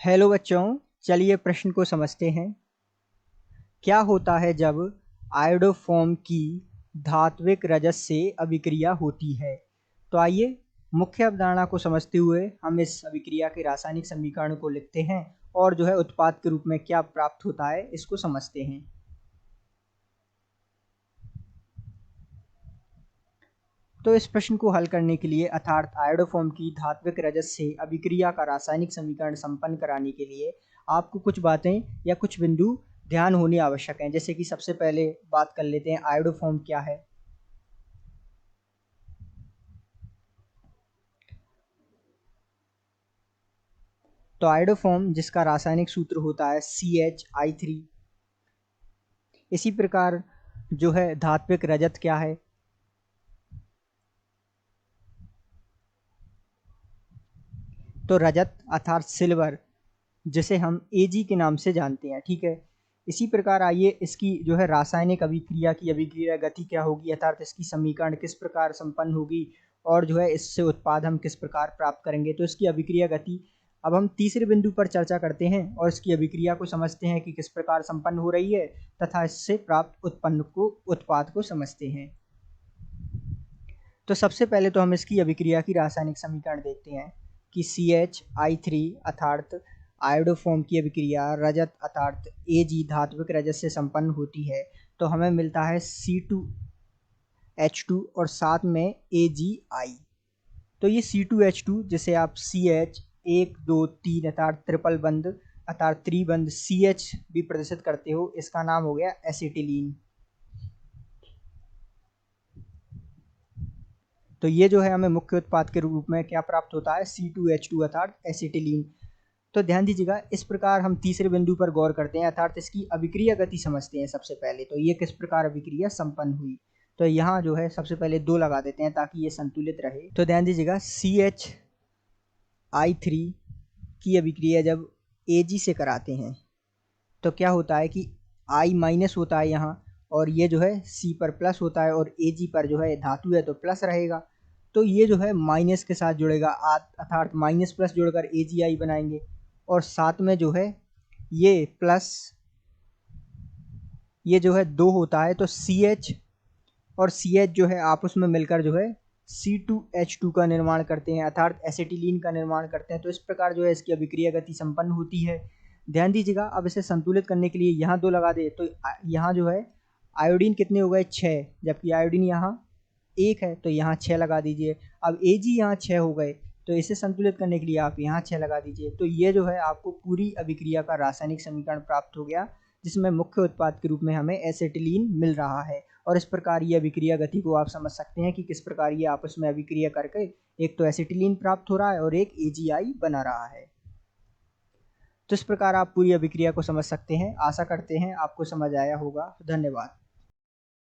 Hello बच्चों, चलिए प्रश्न को समझते हैं। क्या होता है जब आयोडोफॉर्म की धात्विक रजत से अभिक्रिया होती है? तो आइए मुख्य अवधारणा को समझते हुए हम इस अभिक्रिया के रासायनिक समीकरण को लिखते हैं और जो है उत्पाद के रूप में क्या प्राप्त होता है इसको समझते हैं। तो इस प्रश्न को हल करने के लिए अर्थात आयोडोफॉर्म की धात्विक रजत से अभिक्रिया का रासायनिक समीकरण संपन्न कराने के लिए आपको कुछ बातें या कुछ बिंदु ध्यान होनी आवश्यक हैं। जैसे कि सबसे पहले बात कर लेते हैं आयोडोफॉर्म क्या है। तो आयोडोफॉर्म जिसका रासायनिक सूत्र होता है CH3। इसी प्रकार जो है धात्विक रजत क्या है? तो रजत अर्थात सिल्वर जिसे हम Ag के नाम से जानते हैं, ठीक है। इसी प्रकार आइए इसकी जो है रासायनिक अभिक्रिया की अभिक्रिया गति क्या होगी अर्थात इसकी समीकरण किस प्रकार संपन्न होगी और जो है इससे उत्पाद हम किस प्रकार प्राप्त करेंगे। तो इसकी अभिक्रिया गति अब हम तीसरे बिंदु पर चर्चा करते हैं और इसकी अभिक्रिया को समझते हैं कि किस प्रकार संपन्न हो रही है तथा इससे प्राप्त उत्पाद को समझते हैं। तो सबसे पहले तो हम इसकी अभिक्रिया की रासायनिक समीकरण देखते हैं कि CH3 अर्थात आयोडोफॉर्म की अभिक्रिया रजत अर्थात Ag धात्विक रजत से संपन्न होती है तो हमें मिलता है C2H2 और साथ में AgI। तो ये C2H2 जिसे आप CH 1 2 3 अर्थात ट्रिपल बंद अर्थात त्रिबंध CH भी प्रदर्शित करते हो, इसका नाम हो गया एसिटिलीन। तो ये जो है हमें मुख्य उत्पाद के रूप में क्या प्राप्त होता है C2H2 अर्थात एसिटिलीन। तो ध्यान दीजिएगा, इस प्रकार हम तीसरे बिंदु पर गौर करते हैं अर्थात इसकी अभिक्रिया गति समझते हैं। सबसे पहले तो ये किस प्रकार अभिक्रिया संपन्न हुई, तो यहाँ जो है सबसे पहले 2 लगा देते हैं ताकि ये संतुलित रहे। तो ध्यान दीजिएगा CH3 की अभिक्रिया जब Ag से कराते हैं तो क्या होता है कि I माइनस होता है यहाँ और ये जो है C पर प्लस होता है और Ag पर जो है धातु है तो प्लस रहेगा। तो ये जो है माइनस के साथ जुड़ेगा अर्थात माइनस प्लस जोड़कर AgI बनाएंगे और साथ में जो है ये प्लस ये जो है 2 होता है तो CH और CH जो है आपस में मिलकर जो है C2H2 का निर्माण करते हैं अर्थात एसिटिलीन का निर्माण करते हैं। तो इस प्रकार जो है इसकी अभिक्रिया गति संपन्न होती है। ध्यान दीजिएगा, अब इसे संतुलित करने के लिए यहाँ 2 लगा दे तो यहाँ जो है आयोडीन कितने हो गए 6, जबकि आयोडीन यहाँ 1 है तो यहाँ 6 लगा दीजिए। अब Ag यहाँ 6 हो गए तो इसे संतुलित करने के लिए आप यहाँ 6 लगा दीजिए। तो ये जो है आपको पूरी अभिक्रिया का रासायनिक समीकरण प्राप्त हो गया जिसमें मुख्य उत्पाद के रूप में हमें एसिटिलीन मिल रहा है। और इस प्रकार ये अभिक्रिया गति को आप समझ सकते हैं कि किस प्रकार ये आपस में अभिक्रिया करके एक तो एसिटिलीन प्राप्त हो रहा है और एक AgI बना रहा है। तो इस प्रकार आप पूरी अभिक्रिया को समझ सकते हैं। आशा करते हैं आपको समझ आया होगा। धन्यवाद।